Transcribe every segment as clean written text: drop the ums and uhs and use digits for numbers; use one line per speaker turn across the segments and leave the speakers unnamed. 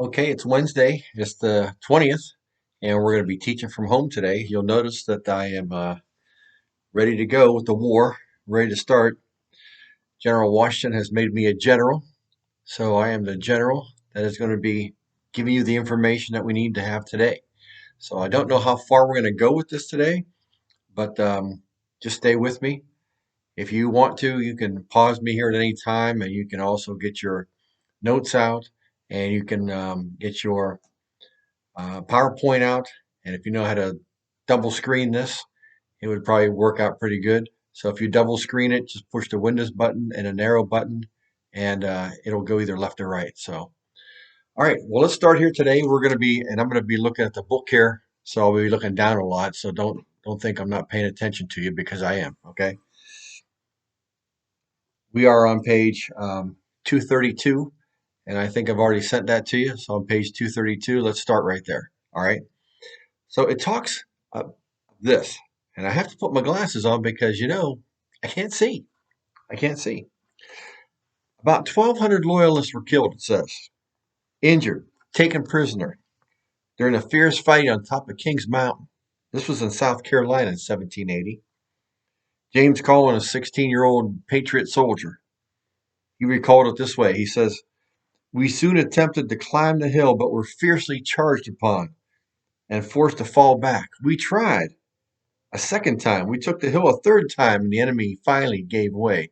Okay, it's Wednesday. It's the 20th, and we're going to be teaching from home today. You'll notice that I am ready to go with the war, ready to start. General Washington has made me a general, so I am the general that is going to be giving you the information that we need to have today. So I don't know how far we're going to go with this today, but just stay with me. If you want to, you can pause me here at any time, and you can also get your notes out, and you can get your PowerPoint out, and if you know how to double screen this, it would probably work out pretty good. So if you double screen it, just push the Windows button and an arrow button, and it'll go either left or right. So, all right, well, let's start here today. And I'm going to be looking at the book here, so I'll be looking down a lot. So don't think I'm not paying attention to you because I am. Okay, we are on page 232, and I think I've already sent that to you. So on page 232, let's start right there. All right. So it talks this, and I have to put my glasses on because I can't see. I can't see. About 1,200 loyalists were killed, it says, injured, taken prisoner during a fierce fight on top of Kings Mountain. This was in South Carolina in 1780. James Collin, a 16-year-old patriot soldier, he recalled it this way. He says, "We soon attempted to climb the hill, but were fiercely charged upon and forced to fall back. We tried a second time. We took the hill a third time, and the enemy finally gave way."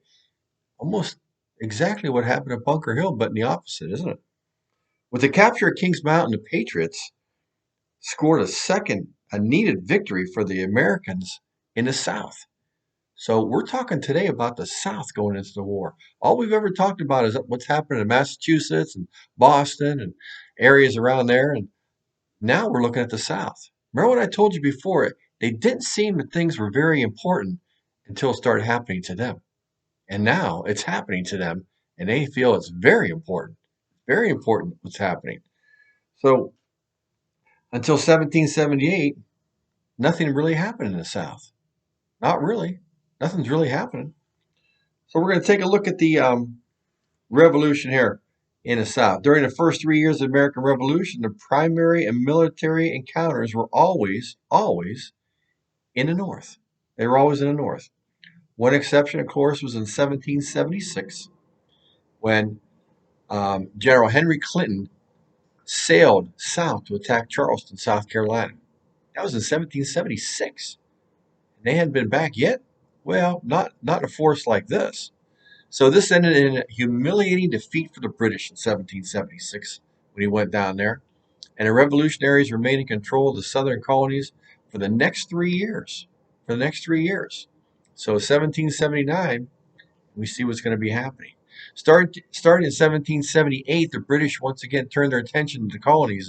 Almost exactly what happened at Bunker Hill, but in the opposite, isn't it? With the capture of Kings Mountain, the Patriots scored a needed victory for the Americans in the South. So we're talking today about the South going into the war. All we've ever talked about is what's happening in Massachusetts and Boston and areas around there. And now we're looking at the South. Remember what I told you before? They didn't seem that things were very important until it started happening to them. And now it's happening to them, and they feel it's very important. Very important what's happening. So until 1778, nothing really happened in the South. Not really. Nothing's really happening. So we're going to take a look at the revolution here in the South. During the first 3 years of the American Revolution, the primary and military encounters were always in the North. They were always in the North. One exception, of course, was in 1776 when General Henry Clinton sailed south to attack Charleston, South Carolina. That was in 1776. And they hadn't been back yet? Well, not a force like this. So this ended in a humiliating defeat for the British in 1776 when he went down there. And the revolutionaries remained in control of the southern colonies for the next 3 years. For the next 3 years. So 1779, we see what's going to be happening. Starting in 1778, the British once again turned their attention to the colonies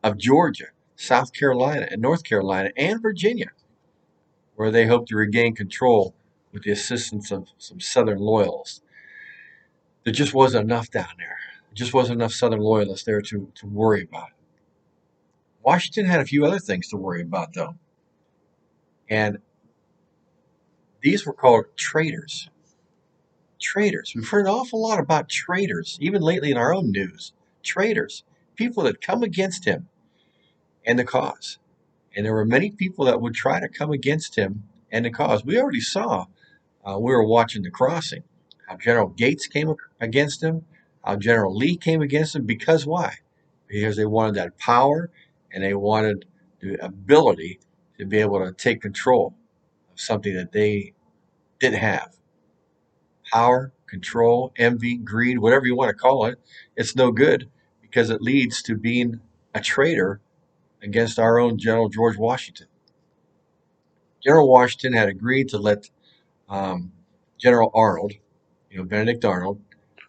of Georgia, South Carolina, and North Carolina, and Virginia, where they hoped to regain control with the assistance of some Southern loyalists. There just wasn't enough down there. There just wasn't enough Southern loyalists there to worry about. Washington had a few other things to worry about, though. And these were called traitors. Traitors. We've heard an awful lot about traitors, even lately in our own news. Traitors. People that come against him and the cause. And there were many people that would try to come against him and the cause. We already saw, we were watching The Crossing, how General Gates came against him, how General Lee came against him. Because why? Because they wanted that power and they wanted the ability to be able to take control of something that they didn't have. Power, control, envy, greed, whatever you want to call it, it's no good because it leads to being a traitor against our own General George Washington. General Washington had agreed to let um, General Arnold, Benedict Arnold,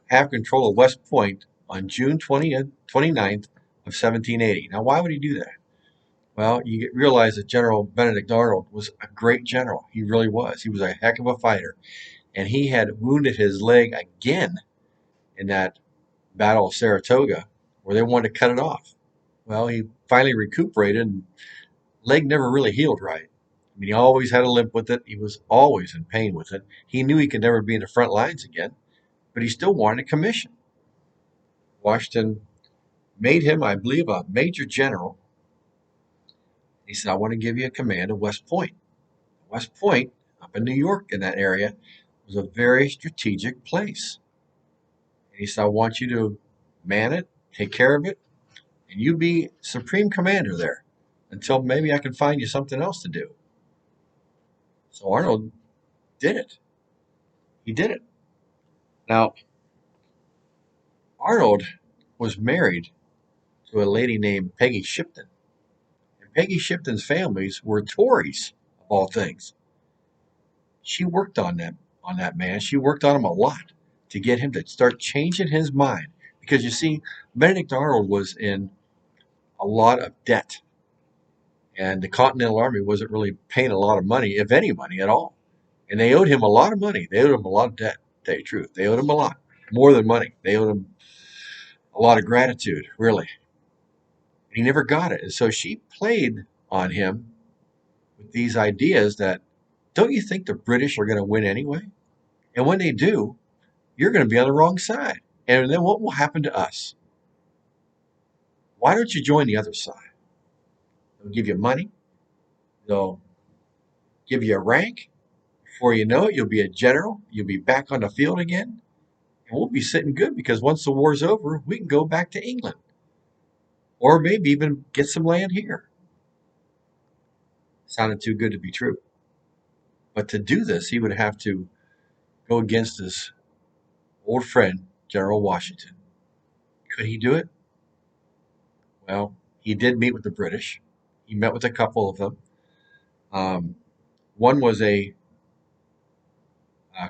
have control of West Point on June 20th, 29th of 1780. Now, why would he do that? Well, you realize that General Benedict Arnold was a great general. He really was. He was a heck of a fighter. And he had wounded his leg again in that Battle of Saratoga, where they wanted to cut it off. Well, he finally recuperated, and leg never really healed right. I mean, he always had a limp with it. He was always in pain with it. He knew he could never be in the front lines again, but he still wanted a commission. Washington made him, I believe, a major general. He said, I want to give you a command of West Point. West Point, up in New York in that area, was a very strategic place. And he said, I want you to man it, take care of it, and you be supreme commander there until maybe I can find you something else to do. So Arnold did it. He did it. Now, Arnold was married to a lady named Peggy Shipton. And Peggy Shipton's families were Tories, of all things. She worked on that man. She worked on him a lot to get him to start changing his mind. Because you see, Benedict Arnold was in a lot of debt. And the Continental Army wasn't really paying a lot of money, if any money at all. And they owed him a lot of money. They owed him a lot of debt, to tell you the truth. They owed him a lot. More than money. They owed him a lot of gratitude, really. And he never got it. And so she played on him with these ideas that, don't you think the British are going to win anyway? And when they do, you're going to be on the wrong side. And then what will happen to us? Why don't you join the other side? They'll give you money. They'll give you a rank. Before you know it, you'll be a general. You'll be back on the field again. And we'll be sitting good because once the war's over, we can go back to England. Or maybe even get some land here. Sounded too good to be true. But to do this, he would have to go against his old friend, General Washington. Could he do it? Well, he did meet with the British. He met with a couple of them. One was a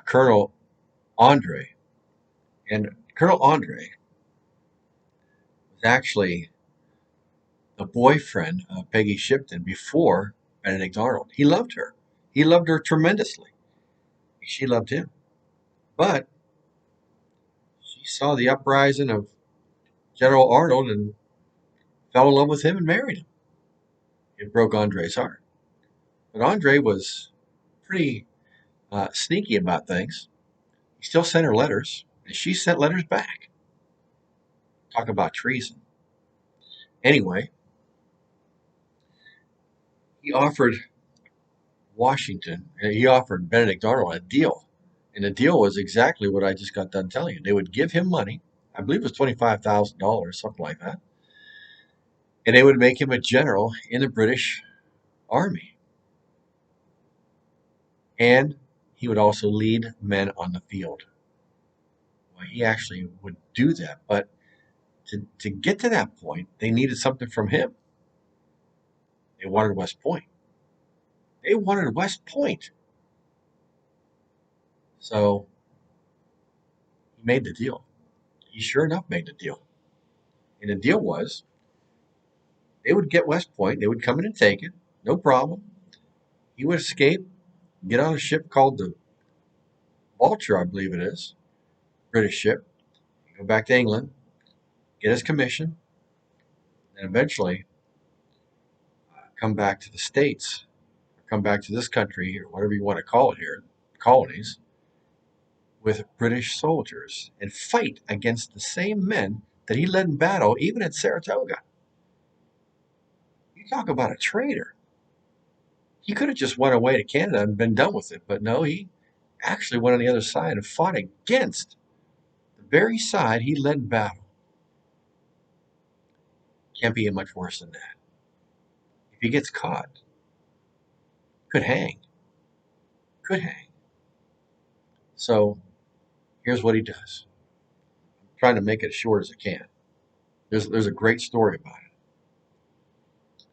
Colonel Andre, and Colonel Andre was actually the boyfriend of Peggy Shipton before Benedict Arnold. He loved her. He loved her tremendously. She loved him. But she saw the uprising of General Arnold and fell in love with him and married him. It broke Andre's heart. But Andre was pretty sneaky about things. He still sent her letters, and she sent letters back. Talk about treason. Anyway, he offered he offered Benedict Arnold a deal. And the deal was exactly what I just got done telling you. They would give him money. I believe it was $25,000, something like that. And they would make him a general in the British Army. And he would also lead men on the field. Well, he actually would do that. But to get to that point, they needed something from him. They wanted West Point. They wanted West Point. So he made the deal. He sure enough made the deal. And the deal was they would get West Point. They would come in and take it. No problem. He would escape, get on a ship called the Vulture, I believe it is, British ship, go back to England, get his commission, and eventually come back to the States, or come back to this country, or whatever you want to call it here, colonies, with British soldiers and fight against the same men that he led in battle, even at Saratoga. You talk about a traitor. He could have just went away to Canada and been done with it, but no, he actually went on the other side and fought against the very side he led in battle. Can't be much worse than that. If he gets caught, could hang. Could hang. So here's what he does. I'm trying to make it as short as I can. There's a great story about it.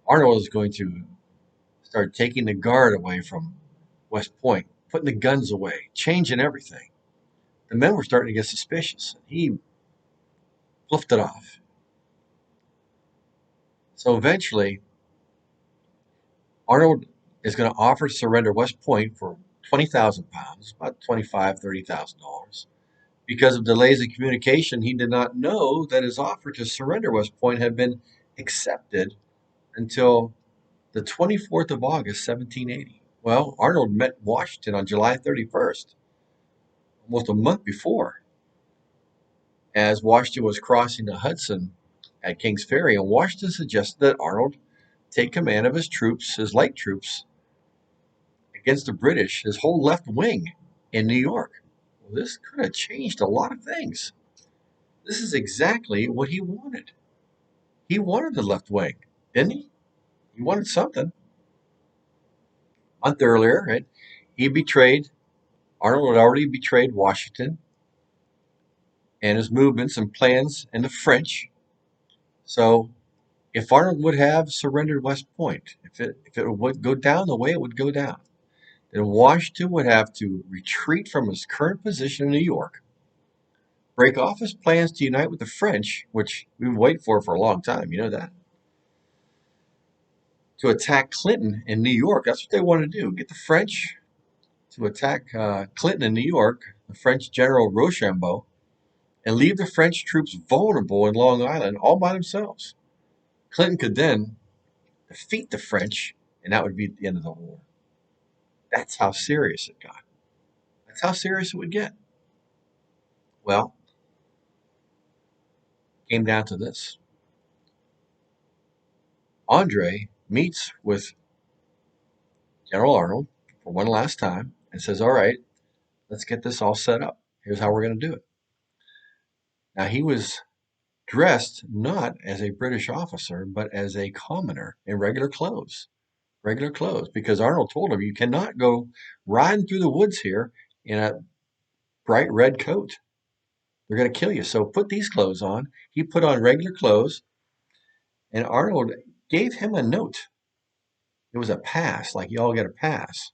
Arnold is going to start taking the guard away from West Point, putting the guns away, changing everything. The men were starting to get suspicious. He fluffed it off. So eventually, Arnold is going to offer to surrender West Point for 20,000 pounds, about $30,000. Because of delays in communication, he did not know that his offer to surrender West Point had been accepted until the 24th of August, 1780. Well, Arnold met Washington on July 31st, almost a month before, as Washington was crossing the Hudson at King's Ferry, and Washington suggested that Arnold take command of his troops, his light troops, against the British, his whole left wing in New York. Well, this could have changed a lot of things. This is exactly what he wanted. He wanted the left wing, didn't he? He wanted something. A month earlier, right, he betrayed, Arnold had already betrayed Washington and his movements and plans and the French. So if Arnold would have surrendered West Point, if it would go down the way it would go down, then Washington would have to retreat from his current position in New York, break off his plans to unite with the French, which we've been waiting for a long time, you know that, to attack Clinton in New York. That's what they want to do, get the French to attack Clinton in New York, the French General Rochambeau, and leave the French troops vulnerable in Long Island all by themselves. Clinton could then defeat the French, and that would be the end of the war. That's how serious it got. That's how serious it would get. Well, it came down to this. Andre meets with General Arnold for one last time and says, all right, let's get this all set up. Here's how we're going to do it. Now, he was dressed not as a British officer, but as a commoner in regular clothes, because Arnold told him, you cannot go riding through the woods here in a bright red coat. They're going to kill you. So put these clothes on. He put on regular clothes, and Arnold gave him a note. It was a pass, like you all get a pass.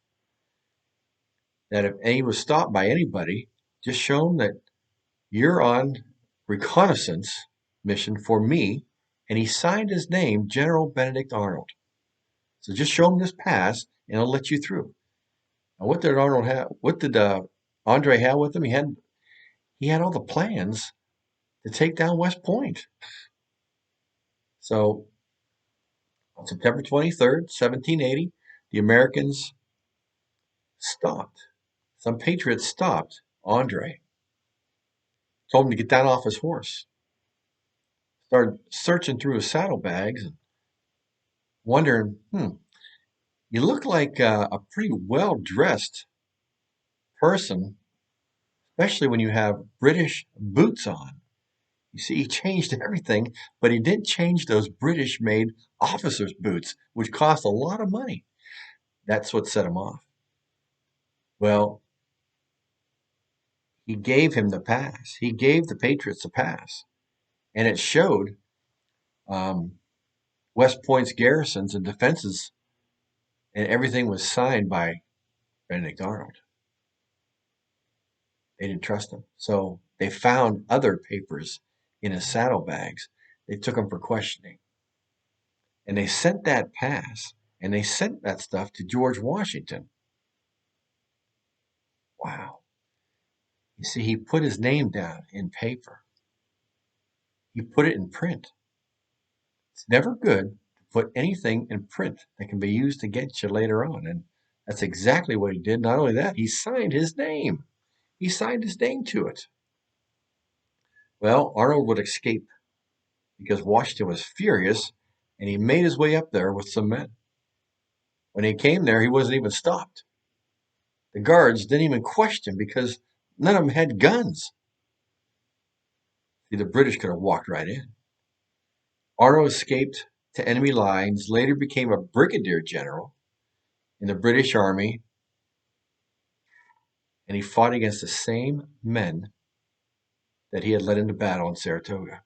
That if he was stopped by anybody, just show him that you're on reconnaissance mission for me. And he signed his name, General Benedict Arnold. So just show him this pass, and he'll let you through. Now, what did Arnold have? What did Andre have with him? He had all the plans to take down West Point. So on September 23rd, 1780, the Americans stopped. Some patriots stopped Andre, told him to get down off his horse, started searching through his saddlebags and wondering, you look like a pretty well-dressed person, especially when you have British boots on. You see, he changed everything, but he didn't change those British-made officers' boots, which cost a lot of money. That's what set him off. Well, he gave him the pass. He gave the Patriots a pass, and it showed West Point's garrisons and defenses, and everything was signed by Benedict Arnold. They didn't trust him, so they found other papers in his saddlebags. They took them for questioning, and they sent that pass, and they sent that stuff to George Washington. Wow. You see, he put his name down in paper. He put it in print. It's never good to put anything in print that can be used against you later on. And that's exactly what he did. Not only that, he signed his name. He signed his name to it. Well, Arnold would escape because Washington was furious, and he made his way up there with some men. When he came there, he wasn't even stopped. The guards didn't even question because none of them had guns. See, the British could have walked right in. Arnold escaped to enemy lines, later became a brigadier general in the British Army, and he fought against the same men that he had led into battle in Saratoga.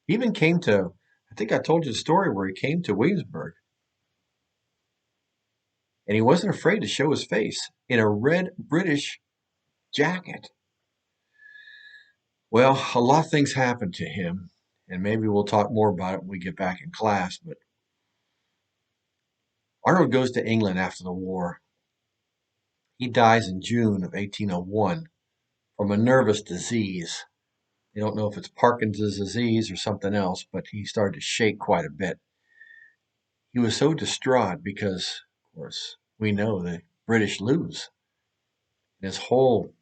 He even came to, I think I told you the story where he came to Williamsburg, and he wasn't afraid to show his face in a red British jacket. Well, a lot of things happened to him, and maybe we'll talk more about it when we get back in class, but Arnold goes to England after the war. He dies in June of 1801 from a nervous disease. They don't know if it's Parkinson's disease or something else, but he started to shake quite a bit. He was so distraught because, of course, we know the British lose. His whole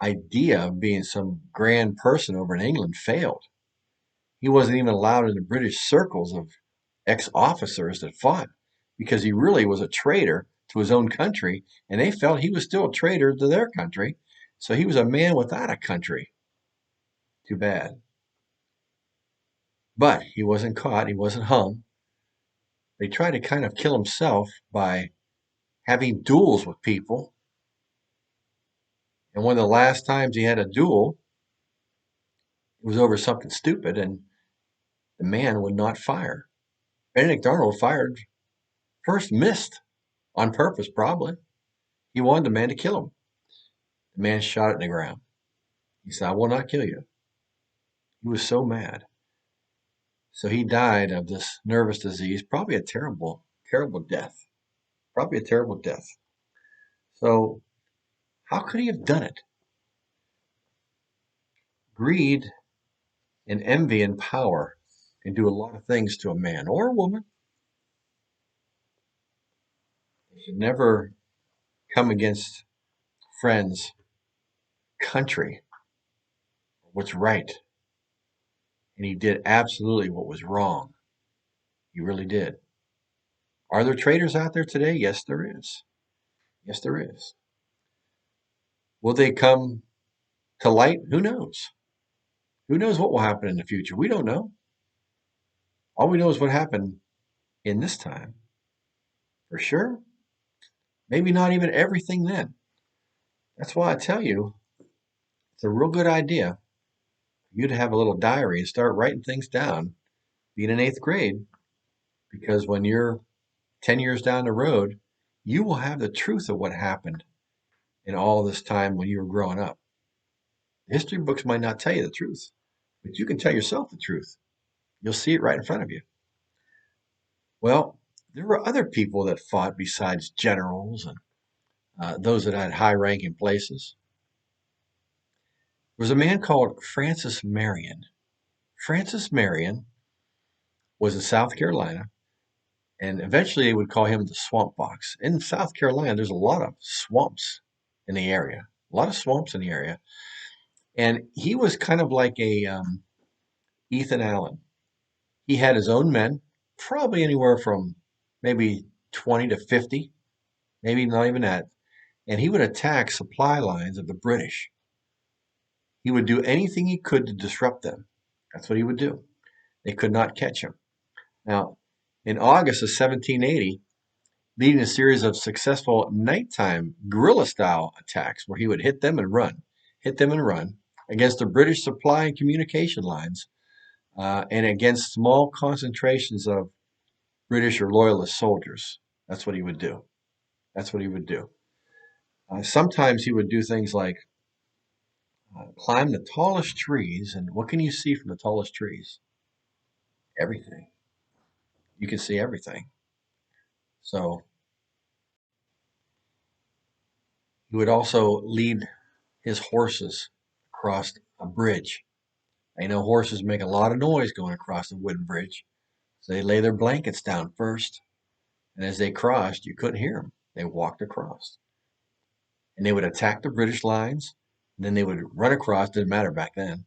idea of being some grand person over in England failed. He wasn't even allowed in the British circles of ex-officers that fought because he really was a traitor to his own country, and they felt he was still a traitor to their country. So he was a man without a country. Too bad. But he wasn't caught. He wasn't hung. They tried to kind of kill himself by having duels with people. And one of the last times he had a duel, it was over something stupid, and the man would not fire. Benedict Arnold fired first, missed on purpose, probably. He wanted the man to kill him. The man shot it in the ground. He said, I will not kill you. He was so mad. So he died of this nervous disease, probably a terrible, terrible death. Probably a terrible death. So, how could he have done it? Greed and envy and power can do a lot of things to a man or a woman. You should never come against friends, country, what's right. And he did absolutely what was wrong. He really did. Are there traitors out there today? Yes, there is. Yes, there is. Will they come to light? Who knows? Who knows what will happen in the future? We don't know. All we know is what happened in this time. For sure. Maybe not even everything then. That's why I tell you, it's a real good idea for you to have a little diary and start writing things down, being in eighth grade, because when you're 10 years down the road, you will have the truth of what happened in all this time when you were growing up. History books might not tell you the truth, but you can tell yourself the truth. You'll see it right in front of you. Well, there were other people that fought besides generals and those that had high ranking places. There was a man called Francis Marion. Francis Marion was in South Carolina, and eventually they would call him the Swamp Fox. In South Carolina, there's a lot of swamps in the area, a lot of swamps in the area. And he was kind of like a Ethan Allen. He had his own men, probably anywhere from maybe 20 to 50, maybe not even that. And he would attack supply lines of the British. He would do anything he could to disrupt them. That's what he would do. They could not catch him. Now, in August of 1780, leading a series of successful nighttime guerrilla-style attacks where he would hit them and run against the British supply and communication lines and against small concentrations of British or loyalist soldiers. That's what he would do. That's what he would do. Sometimes he would do things like climb the tallest trees, and what can you see from the tallest trees? Everything. You can see everything. So he would also lead his horses across a bridge. I know horses make a lot of noise going across a wooden bridge. So they lay their blankets down first. And as they crossed, you couldn't hear them. They walked across. And they would attack the British lines. And then they would run across. Didn't matter back then.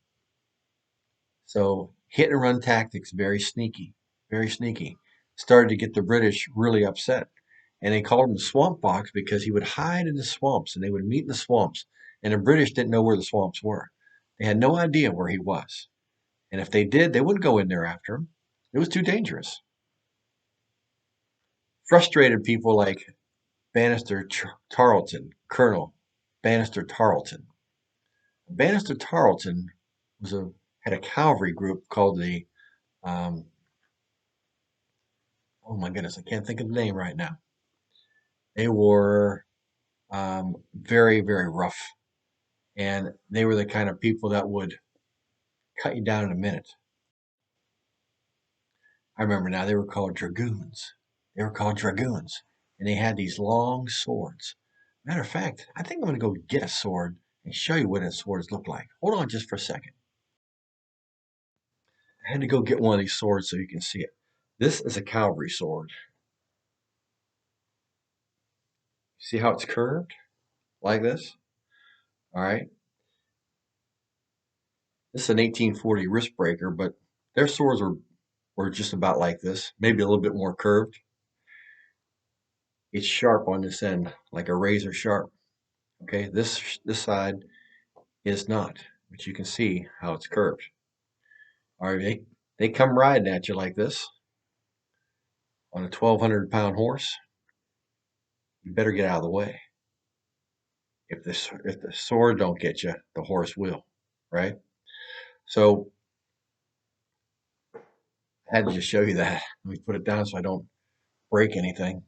So hit and run tactics, very sneaky. Very sneaky. Started to get the British really upset. And they called him the Swamp Fox because he would hide in the swamps and they would meet in the swamps. And the British didn't know where the swamps were. They had no idea where he was. And if they did, they wouldn't go in there after him. It was too dangerous. Frustrated people like Banister Tarleton, Colonel Banister Tarleton. Banister Tarleton had a cavalry group called the um, oh my goodness, I can't think of the name right now. They were very, very rough, and they were the kind of people that would cut you down in a minute. I remember now they were called dragoons. They were called dragoons, and they had these long swords. Matter of fact, I think I'm going to go get a sword and show you what those swords look like. Hold on just for a second. I had to go get one of these swords so you can see it. This is a cavalry sword. See how it's curved? Like this? All right. This is an 1840 wrist breaker, but Their swords were just about like this, maybe a little bit more curved. It's sharp on this end, like a razor sharp. Okay, this side is not, but you can see how it's curved. All right, they come riding at you like this on a 1,200-pound horse. You better get out of the way. If the sword don't get you, the horse will, right? So I had to just show you that. Let me put it down so I don't break anything.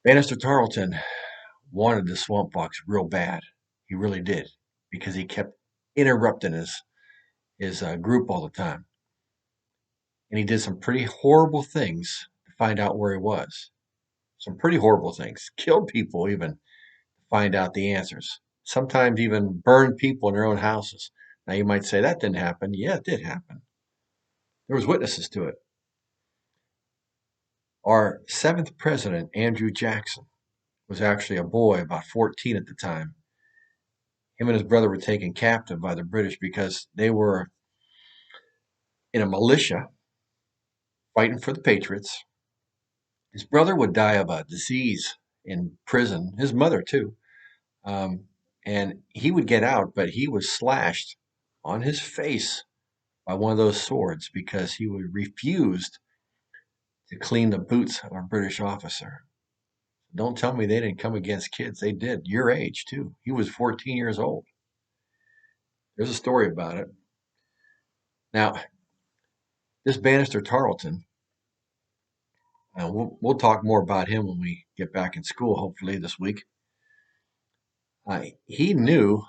Banister Tarleton wanted the swamp fox real bad. He really did, because he kept interrupting his group all the time, and he did some pretty horrible things to find out where he was. Some pretty horrible things. Killed people even to find out the answers. Sometimes even burned people in their own houses. Now you might say that didn't happen. Yeah, it did happen. There was witnesses to it. Our seventh president, Andrew Jackson, was actually a boy, about 14 at the time. Him and his brother were taken captive by the British because they were in a militia fighting for the Patriots. His brother would die of a disease in prison, his mother too. Um, and he would get out, but he was slashed on his face by one of those swords because he refused to clean the boots of a British officer. Don't tell me they didn't come against kids. They did. Your age, too. He was 14 years old. There's a story about it. Now, this Banister Tarleton, we'll talk more about him when we get back in school, hopefully this week. He knew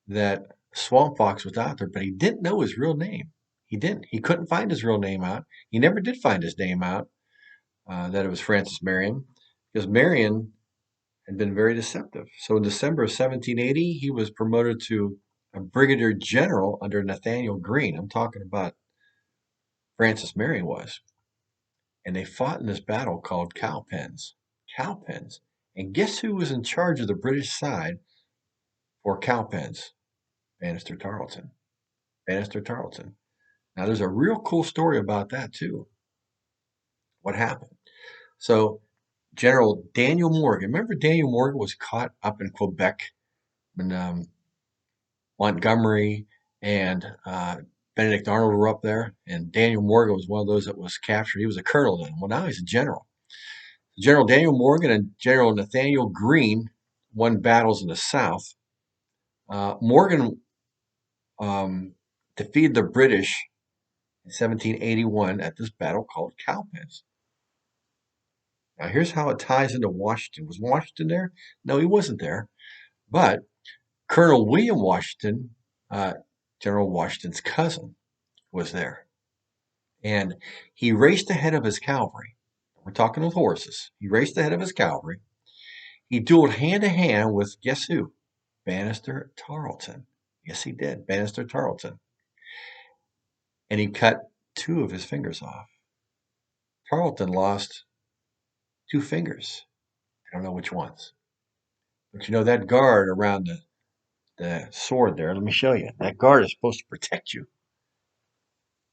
that Swamp Fox was out there, but he didn't know his real name. He didn't. He couldn't find his real name out. He never did find his name out, that it was Francis Marion, because Marion had been very deceptive. So in December of 1780, he was promoted to a brigadier general under Nathaniel Greene. I'm talking about Francis Marion was. And they fought in this battle called Cowpens. Cowpens. And guess who was in charge of the British side for Cowpens? Banister Tarleton. Banister Tarleton. Now, there's a real cool story about that, too. What happened? So, General Daniel Morgan, remember Daniel Morgan was caught up in Quebec when Montgomery and Benedict Arnold were up there, and Daniel Morgan was one of those that was captured. He was a colonel then. Well, now he's a general. General Daniel Morgan and General Nathaniel Greene won battles in the South. Morgan defeated the British in 1781 at this battle called Cowpens. Now, here's how it ties into Washington. Was Washington there? No, he wasn't there. But Colonel William Washington, General Washington's cousin, was there. And he raced ahead of his cavalry. We're talking with horses. He raced ahead of his cavalry. He dueled hand to hand with, guess who? Banister Tarleton. Yes, he did. Banister Tarleton. And he cut 2 of his fingers off. Tarleton lost 2 fingers. I don't know which ones. But you know that guard around the sword there, let me show you. That guard is supposed to protect you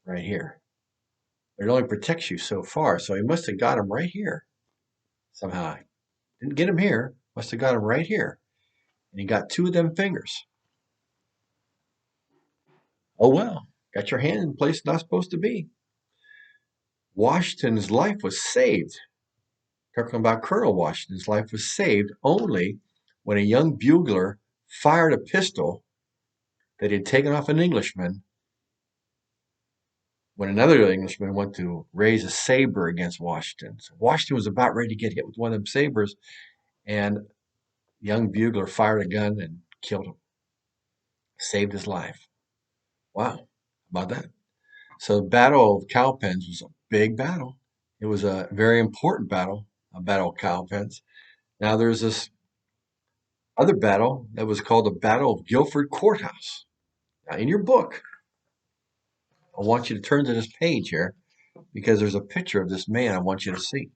right here. But it only protects you so far. So he must have got him right here somehow. Didn't get him here. Must have got him right here. And he got 2 of them fingers. Oh well, got your hand in a place not supposed to be. Washington's life was saved. Talking about Colonel Washington's life was saved only when a young bugler fired a pistol that he had taken off an Englishman when another Englishman went to raise a saber against Washington. So Washington was about ready to get hit with one of them sabers, and the young bugler fired a gun and killed him. Saved his life. Wow, how about that? So the Battle of Cowpens was a big battle. It was a very important battle, a Battle of Cowpens. Now there's this other battle that was called the Battle of Guilford Courthouse. Now in your book, I want you to turn to this page here because there's a picture of this man I want you to see.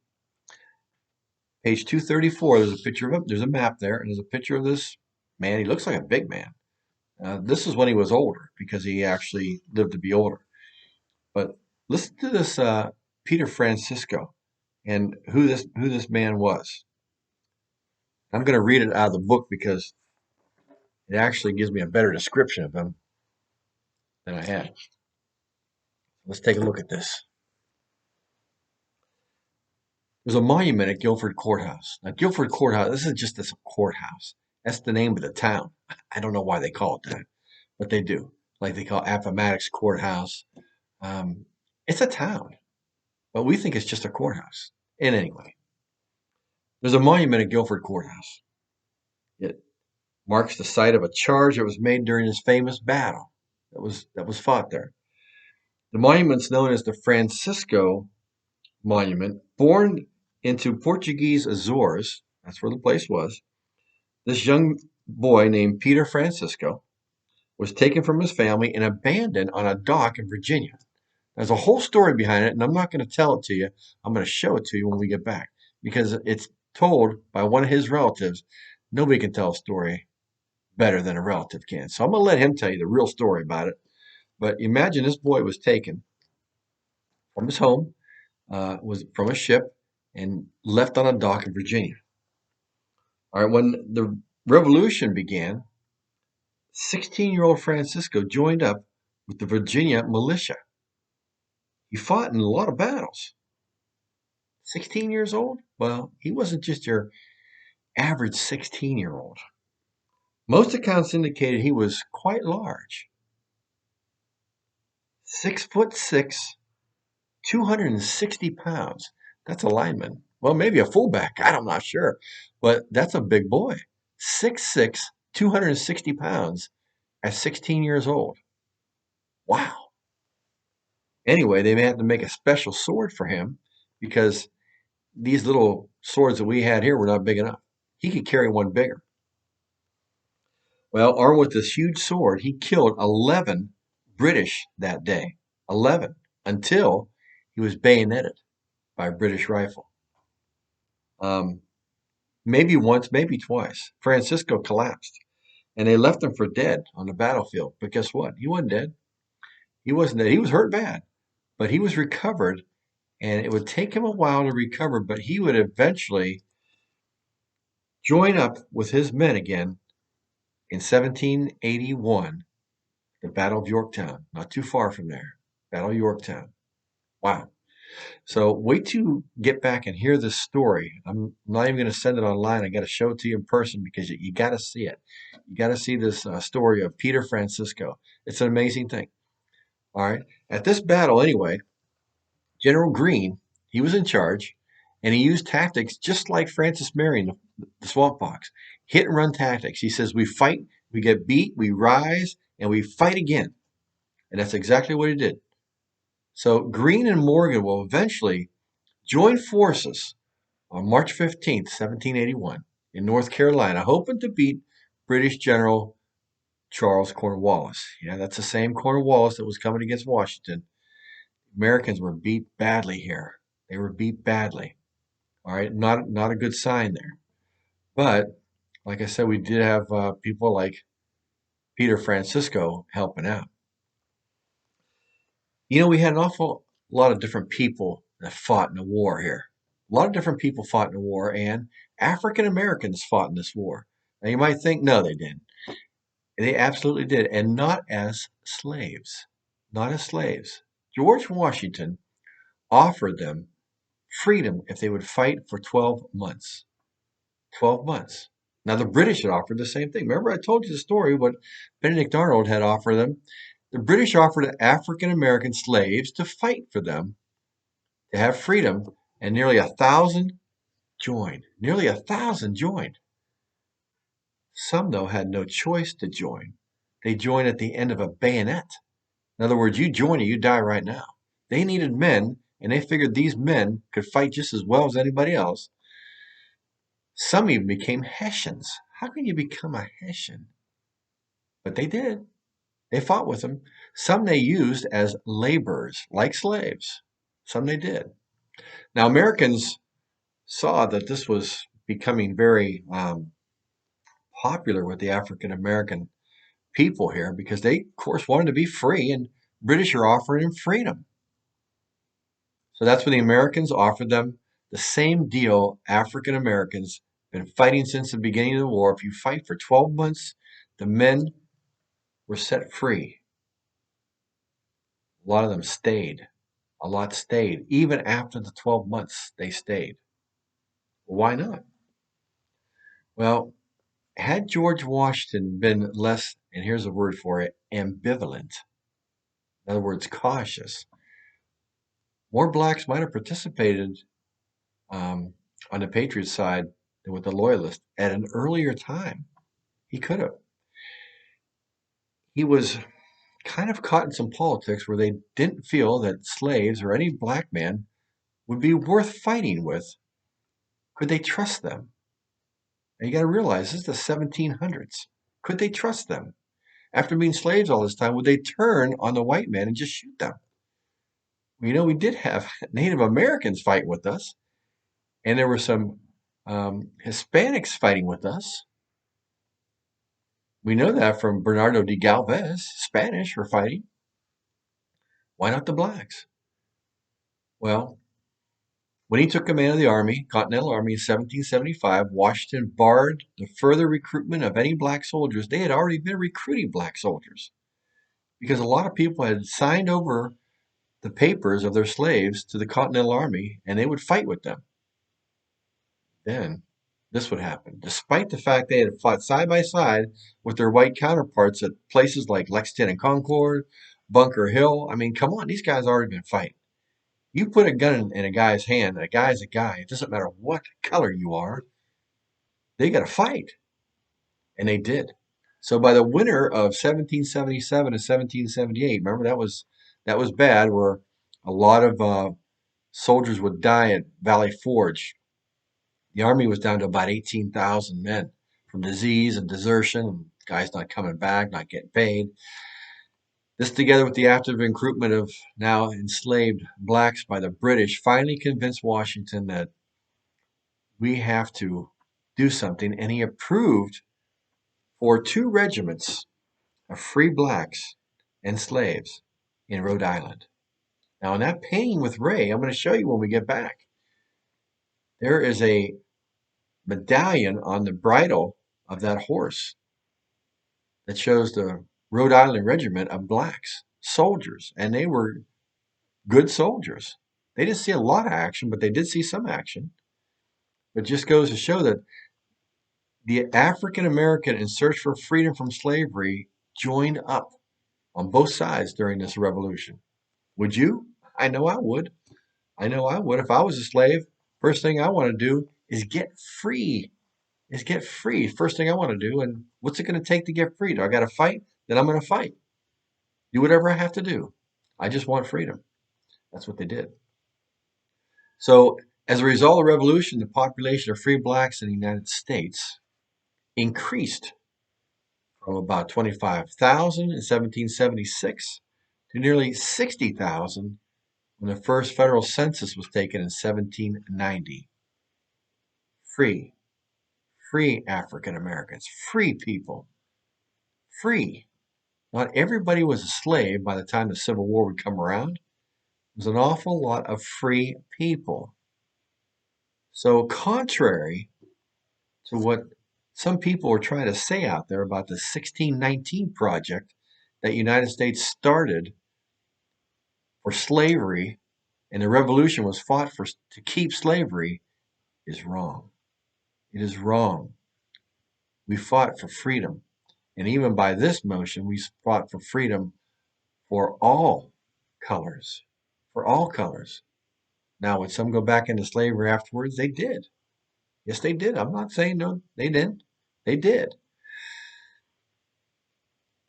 Page 234, there's a picture of him. There's a map there, and there's a picture of this man. He looks like a big man. This is when he was older because he actually lived to be older. But listen to this Peter Francisco and who this man was. I'm going to read it out of the book because it actually gives me a better description of him than I had. Let's take a look at this. There's a monument at Guilford Courthouse. Now, Guilford Courthouse, this is just this courthouse. That's the name of the town. I don't know why they call it that, but they do. Like they call Appomattox Courthouse. Um, it's a town, but we think it's just a courthouse. And anyway, there's a monument at Guilford Courthouse. It marks the site of a charge that was made during his famous battle that was fought there. The monument's known as the Francisco Monument. Born into Portuguese Azores, that's where the place was, this young boy named Peter Francisco was taken from his family and abandoned on a dock in Virginia. There's a whole story behind it, and I'm not going to tell it to you. I'm going to show it to you when we get back because it's told by one of his relatives. Nobody can tell a story better than a relative can. So I'm going to let him tell you the real story about it. But imagine this boy was taken from his home, was from a ship, and left on a dock in Virginia. All right, when the revolution began, 16-year-old Francisco joined up with the Virginia militia. He fought in a lot of battles. 16 years old? Well, he wasn't just your average 16-year-old. Most accounts indicated he was quite large. 6'6", 260 pounds. That's a lineman. Well, maybe a fullback. I'm not sure. But that's a big boy. 6'6", 260 pounds at 16 years old. Wow. Anyway, they had to make a special sword for him because these little swords that we had here were not big enough. He could carry one bigger. Well, armed with this huge sword, he killed 11 British that day. 11, until he was bayoneted by a British rifle. Um, maybe once, maybe twice. Francisco collapsed, and they left him for dead on the battlefield. But guess what? He wasn't dead. He wasn't dead. He was hurt bad, but he was recovered, and it would take him a while to recover, but he would eventually join up with his men again in 1781, the Battle of Yorktown, not too far from there. Battle of Yorktown. Wow. So wait to get back and hear this story. I'm not even going to send it online. I got to show it to you in person because you got to see it. You got to see this story of Peter Francisco. It's an amazing thing. All right. At this battle, anyway, General Greene, he was in charge, and he used tactics just like Francis Marion, the swamp fox, hit and run tactics. He says, we fight, we get beat, we rise, and we fight again. And that's exactly what he did. So Greene and Morgan will eventually join forces on March 15th, 1781, in North Carolina, hoping to beat British General Charles Cornwallis. Yeah, that's the same Cornwallis that was coming against Washington. Americans were beat badly here. They were beat badly. All right, not a good sign there. But like I said, we did have people like Peter Francisco helping out. We had an awful lot of different people that fought in the war here. A lot of different people fought in the war, and African Americans fought in this war. Now you might think, no, they didn't. They absolutely did, and not as slaves. Not as slaves. George Washington offered them freedom if they would fight for 12 months. 12 months. Now, the British had offered the same thing. Remember, I told you the story what Benedict Arnold had offered them. The British offered African American slaves to fight for them to have freedom, and nearly 1,000 joined. Nearly 1,000 joined. Some, though, had no choice to join. They joined at the end of a bayonet. In other words, you join or you die right now. They needed men, and they figured these men could fight just as well as anybody else. Some even became Hessians. How can you become a Hessian? But they did. They fought with them. Some they used as laborers, like slaves. Some they did. Now, Americans saw that this was becoming very popular with the African American people here because they, of course, wanted to be free, and British are offering them freedom. So that's when the Americans offered them the same deal African Americans been fighting since the beginning of the war. If you fight for 12 months, the men were set free. A lot of them stayed. A lot stayed. Even after the 12 months, they stayed. Why not? Well, had George Washington been less, and here's a word for it, ambivalent, in other words, cautious, more blacks might have participated um, on the Patriot side than with the Loyalists at an earlier time. He could have. He was kind of caught in some politics where they didn't feel that slaves or any black man would be worth fighting with. Could they trust them? And you got to realize this is the 1700s. Could they trust them? After being slaves all this time, would they turn on the white man and just shoot them? Well, we did have Native Americans fight with us, and there were some Hispanics fighting with us. We know that from Bernardo de Galvez, Spanish were fighting. Why not the blacks? Well, when he took command of the Army, Continental Army in 1775, Washington barred the further recruitment of any black soldiers. They had already been recruiting black soldiers because a lot of people had signed over the papers of their slaves to the Continental Army and they would fight with them. Then this would happen. Despite the fact they had fought side by side with their white counterparts at places like Lexington and Concord, Bunker Hill. I mean, come on, these guys already been fighting. You put a gun in a guy's hand, and a guy's a guy. It doesn't matter what color you are. They got to fight, and they did. So by the winter of 1777 and 1778, remember that was bad, where a lot of soldiers would die at Valley Forge. The army was down to about 18,000 men from disease and desertion, and guys not coming back, not getting paid. This, together with the active recruitment of now enslaved blacks by the British, finally convinced Washington that we have to do something, and he approved for 2 regiments of free blacks and slaves in Rhode Island. Now, in that painting with Ray, I'm going to show you when we get back. There is a medallion on the bridle of that horse that shows the Rhode Island Regiment of blacks, soldiers, and they were good soldiers. They didn't see a lot of action, but they did see some action. It just goes to show that the African American in search for freedom from slavery joined up on both sides during this revolution. Would you? I know I would. I know I would. If I was a slave, first thing I want to do is get free. Is get free. First thing I want to do. And what's it going to take to get free? Do I got to fight? Then I'm going to fight. Do whatever I have to do. I just want freedom. That's what they did. So, as a result of the revolution, the population of free blacks in the United States increased from about 25,000 in 1776 to nearly 60,000 when the first federal census was taken in 1790. Free, free African Americans, free people, free. Not everybody was a slave by the time the Civil War would come around. There's an awful lot of free people. So, contrary to what some people are trying to say out there about the 1619 project that United States started for slavery and the revolution was fought for to keep slavery, is wrong. It is wrong. We fought for freedom. And even by this motion, we fought for freedom for all colors. For all colors. Now, would some go back into slavery afterwards? They did. Yes, they did. I'm not saying no, they didn't. They did.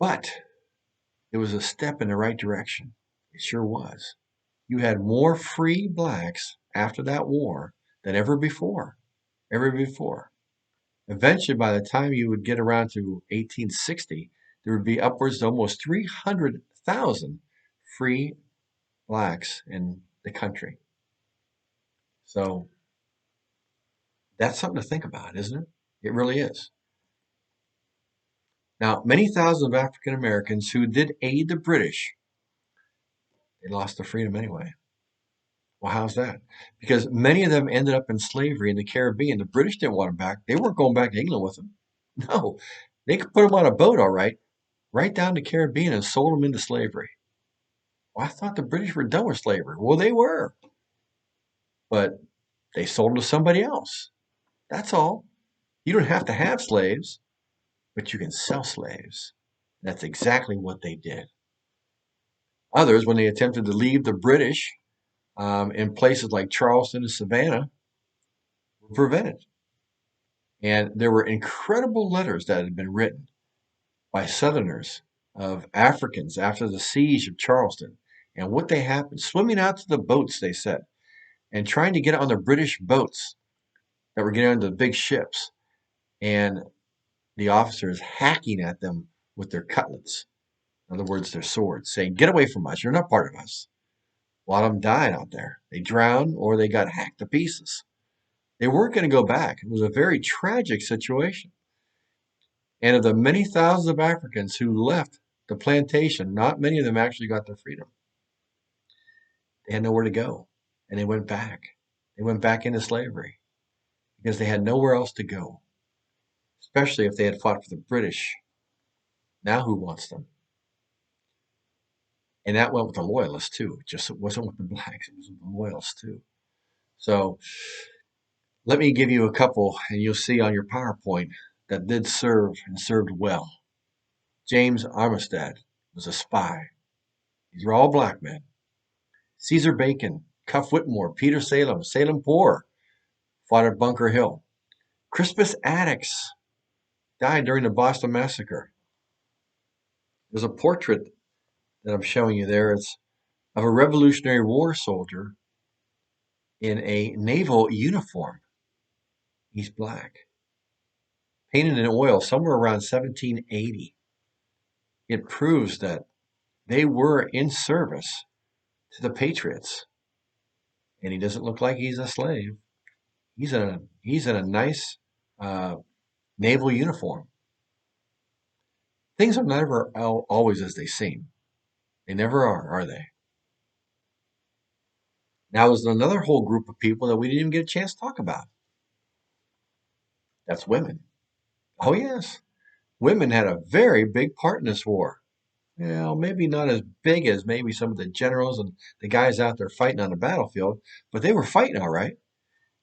But it was a step in the right direction. It sure was. You had more free blacks after that war than ever before. Ever before. Eventually, by the time you would get around to 1860, there would be upwards to almost 300,000 free blacks in the country. So that's something to think about, isn't it? It really is. Now, many thousands of African Americans who did aid the British, they lost their freedom anyway. Well, how's that? Because many of them ended up in slavery in the Caribbean. The British didn't want them back. They weren't going back to England with them. No, they could put them on a boat, all right down the Caribbean and sold them into slavery. Well, I thought the British were done with slavery. Well, they were, but they sold them to somebody else. That's all. You don't have to have slaves, but you can sell slaves. That's exactly what they did. Others, when they attempted to leave the British in places like Charleston and Savannah, were prevented. And there were incredible letters that had been written by Southerners of Africans after the siege of Charleston and what they happened, swimming out to the boats, they said, and trying to get on the British boats that were getting on the big ships, and the officers hacking at them with their cutlass. In other words, their swords, saying, "Get away from us. You're not part of us." A lot of them died out there. They drowned or they got hacked to pieces. They weren't going to go back. It was a very tragic situation. And of the many thousands of Africans who left the plantation, not many of them actually got their freedom. They had nowhere to go. And they went back. They went back into slavery because they had nowhere else to go, especially if they had fought for the British. Now who wants them? And that went with the loyalists too. It wasn't with the blacks, it was with the loyalists too. So let me give you a couple, and you'll see on your PowerPoint that did serve and served well. James Armistead was a spy. These were all black men. Caesar Bacon, Cuff Whitmore, Peter Salem, Salem Poor fought at Bunker Hill. Crispus Attucks died during the Boston Massacre. There's a portrait that I'm showing you there. It's of a Revolutionary War soldier in a naval uniform. He's black. Painted in oil somewhere around 1780. It proves that they were in service to the Patriots. And he doesn't look like he's a slave. He's in a nice uh, naval uniform. Things are never always as they seem. They never are they? Now, there's another whole group of people that we didn't even get a chance to talk about. That's women. Oh, yes. Women had a very big part in this war. Well, maybe not as big as maybe some of the generals and the guys out there fighting on the battlefield, but they were fighting all right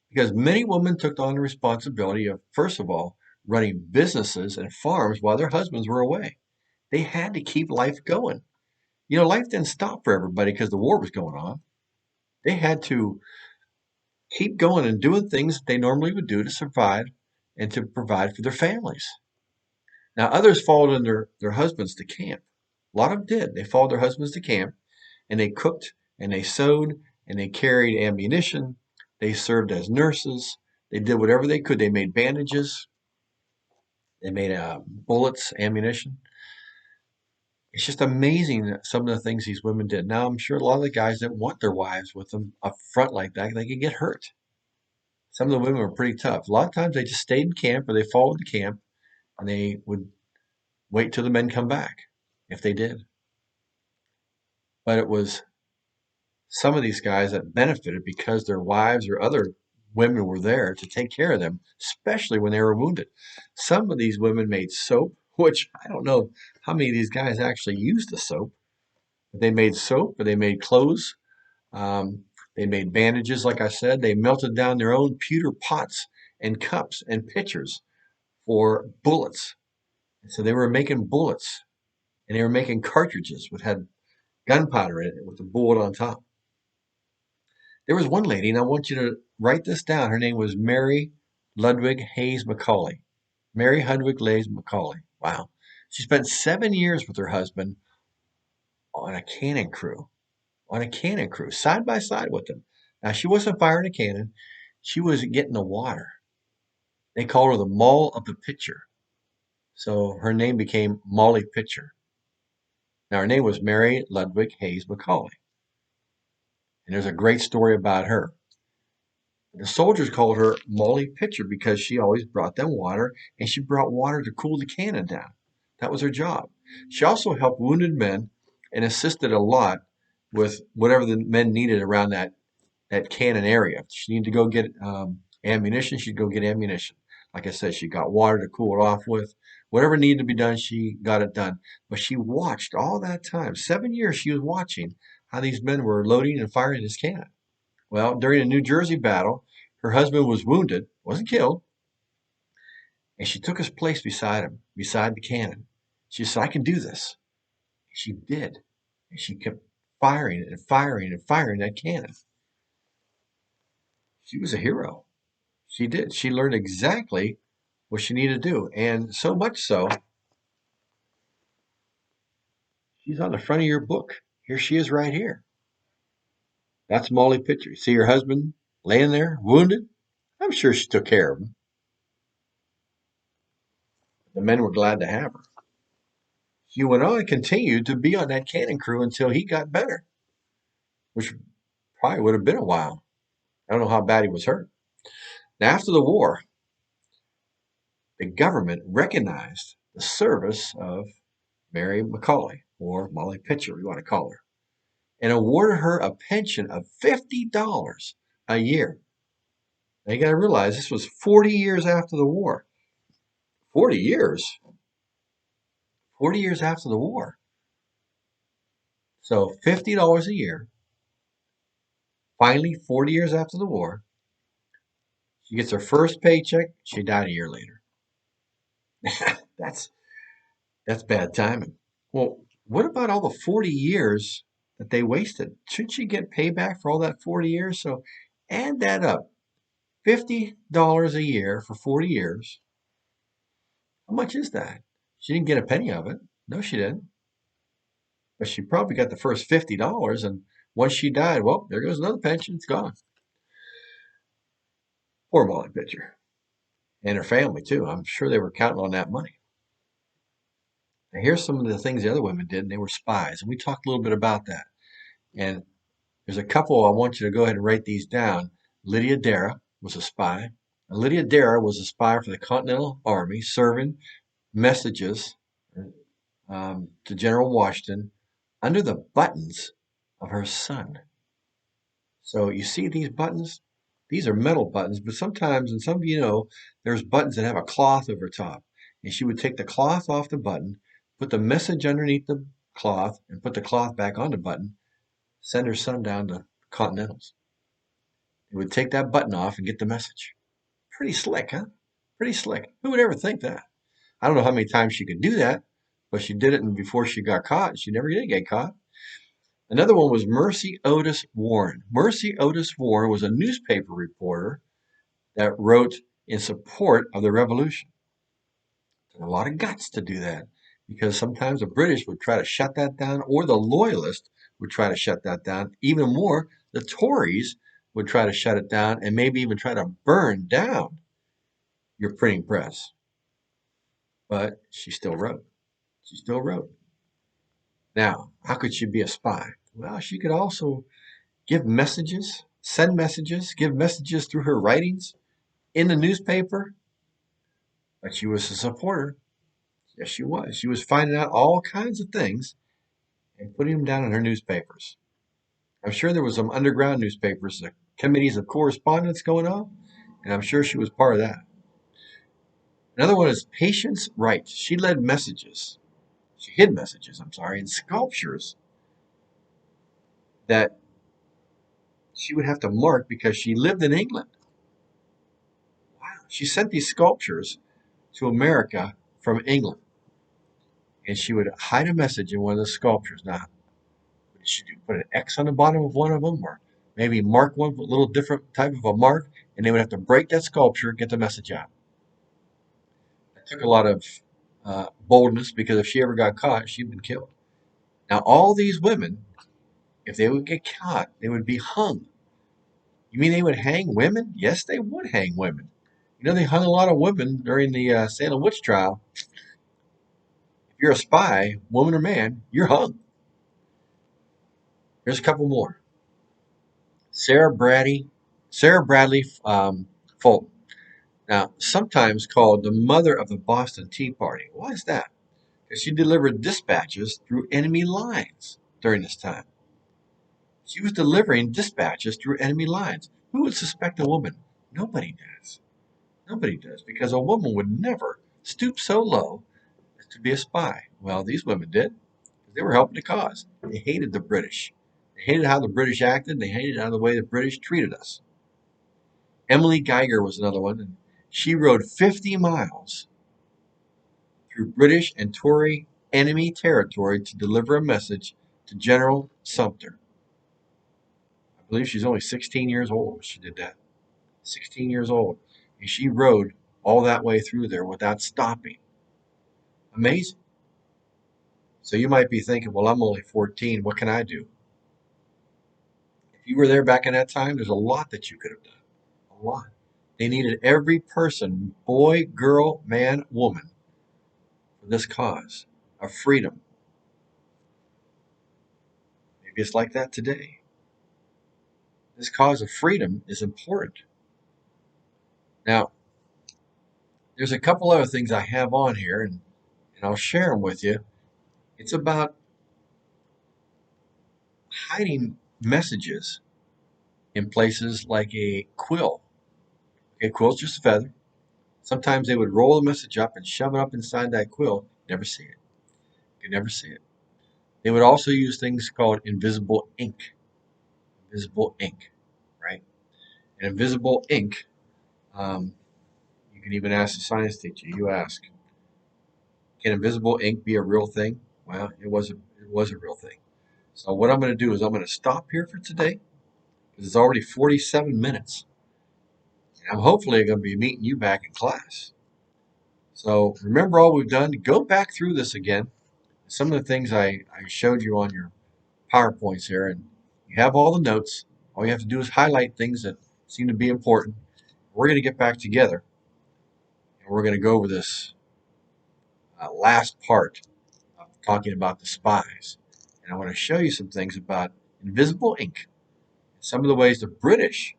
because many women took on the responsibility of, first of all, running businesses and farms while their husbands were away. They had to keep life going. Life didn't stop for everybody because the war was going on. They had to keep going and doing things that they normally would do to survive and to provide for their families. Now, others followed in their husbands to camp. A lot of them did. They followed their husbands to camp and they cooked and they sewed and they carried ammunition. They served as nurses. They did whatever they could. They made bandages. They made bullets, ammunition. It's just amazing some of the things these women did. Now, I'm sure a lot of the guys didn't want their wives with them up front like that. They could get hurt. Some of the women were pretty tough. A lot of times they just stayed in camp or they followed the camp and they would wait till the men come back, if they did. But it was some of these guys that benefited because their wives or other women were there to take care of them, especially when they were wounded. Some of these women made soap, which I don't know how many of these guys actually used the soap. But they made soap, or they made clothes. Um, they made bandages, like I said. They melted down their own pewter pots and cups and pitchers for bullets. So they were making bullets, and they were making cartridges which had gunpowder in it with a bullet on top. There was one lady, and I want you to write this down. Her name was Mary Ludwig Hayes Macaulay. Mary Ludwig Hayes Macaulay. Wow. She spent 7 years with her husband on a cannon crew. Side by side with them. Now, she wasn't firing a cannon. She was getting the water. They called her the Moll of the Pitcher. So her name became Molly Pitcher. Now, her name was Mary Ludwig Hayes Macaulay. And there's a great story about her. The soldiers called her Molly Pitcher because she always brought them water, and she brought water to cool the cannon down. That was her job. She also helped wounded men and assisted a lot with whatever the men needed around that cannon area. If she needed to go get ammunition, she'd go get ammunition. Like I said, she got water to cool it off with. Whatever needed to be done, she got it done. But she watched all that time. 7 years she was watching how these men were loading and firing this cannon. Well, during a New Jersey battle, her husband was wounded, wasn't killed, and she took his place beside him, beside the cannon. She said, I can do this. She did. And she kept firing and firing and firing that cannon. She was a hero. She did. She learned exactly what she needed to do. And so much so, she's on the front of your book. Here she is right here. That's Molly Pitcher. See her husband laying there, wounded? I'm sure she took care of him. The men were glad to have her. She went on and continued to be on that cannon crew until he got better, which probably would have been a while. I don't know how bad he was hurt. Now, after the war, the government recognized the service of Mary McCauley, or Molly Pitcher, we want to call her, and awarded her a pension of $50 a year. Now, you got to realize this was 40 years after the war. 40 years? 40 years after the war. So $50 a year. Finally, 40 years after the war, she gets her first paycheck. She died a year later. That's that's bad timing. Well, what about all the 40 years that they wasted? Shouldn't she get payback for all that 40 years? So add that up. $50 a year for 40 years. How much is that? She didn't get a penny of it. No, she didn't. But she probably got the first $50, and once she died, well, there goes another pension. It's gone. Poor Molly Pitcher. And her family, too. I'm sure they were counting on that money. Now, here's some of the things the other women did, and they were spies. And we talked a little bit about that. And there's a couple I want you to go ahead and write these down. Lydia Dara was a spy. And Lydia Dara was a spy for the Continental Army, serving messages to General Washington under the buttons of her son. So you see these buttons? These are metal buttons, but sometimes, and some of you know, there's buttons that have a cloth over top. And she would take the cloth off the button, put the message underneath the cloth, and put the cloth back on the button, send her son down to Continentals. He would take that button off and get the message. Pretty slick, huh? Pretty slick. Who would ever think that? I don't know how many times she could do that, but she did it and before she got caught. She never did get caught. Another one was Mercy Otis Warren. Mercy Otis Warren was a newspaper reporter that wrote in support of the revolution. A lot of guts to do that because sometimes the British would try to shut that down, or the Loyalists would try to shut that down. Even more, the Tories would try to shut it down and maybe even try to burn down your printing press. But she still wrote. She still wrote. Now, how could she be a spy? Well, she could also give messages, send messages, give messages through her writings in the newspaper. But she was a supporter. Yes, she was. She was finding out all kinds of things and putting them down in her newspapers. I'm sure there was some underground newspapers, committees of correspondence going on, and I'm sure she was part of that. Another one is Patience Wright. She led messages. She hid messages, in sculptures that she would have to mark because she lived in England. Wow. She sent these sculptures to America from England, and she would hide a message in one of the sculptures. Now, should you put an X on the bottom of one of them, or maybe mark one with a little different type of a mark, and they would have to break that sculpture, get the message out. It took a lot of boldness because if she ever got caught, she'd been killed. Now, all these women, if they would get caught, they would be hung. You mean they would hang women? Yes, they would hang women. You know, they hung a lot of women during the Salem witch trial. If you're a spy, woman or man, you're hung. Here's a couple more. Sarah Bradley Fulton. Now, sometimes called the mother of the Boston Tea Party. Why is that? She delivered dispatches through enemy lines during this time. She was delivering dispatches through enemy lines. Who would suspect a woman? Nobody does. Nobody does, because a woman would never stoop so low as to be a spy. Well, these women did. They were helping the cause. They hated the British. They hated how the British acted. They hated how the way the British treated us. Emily Geiger was another one. And she rode 50 miles through British and Tory enemy territory to deliver a message to General Sumter. I believe she's only 16 years old when she did that. 16 years old. And she rode all that way through there without stopping. Amazing. So you might be thinking, well, I'm only 14. What can I do? If you were there back in that time, there's a lot that you could have done. A lot. They needed every person, boy, girl, man, woman, for this cause of freedom. Maybe it's like that today. This cause of freedom is important. Now, there's a couple other things I have on here, and I'll share them with you. It's about hiding messages in places like a quill. Okay, quill's just a feather. Sometimes they would roll the message up and shove it up inside that quill. Never see it. You never see it. They would also use things called invisible ink. Invisible ink, right? And invisible ink, um, you can even ask the science teacher. You ask, can invisible ink be a real thing? Well, it was a real thing. So what I'm going to do is I'm going to stop here for today because it's already 47 minutes. And I'm hopefully going to be meeting you back in class. So remember all we've done. Go back through this again. Some of the things I showed you on your PowerPoints here, and you have all the notes. All you have to do is highlight things that seem to be important. We're going to get back together, and we're going to go over this last part of talking about the spies. And I want to show you some things about invisible ink. Some of the ways the British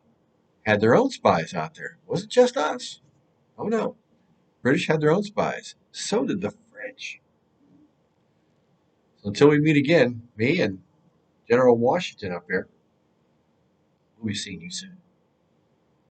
had their own spies out there. It wasn't just us. Oh no. British had their own spies. So did the French. So until we meet again, me and General Washington up here, we'll be seeing you soon.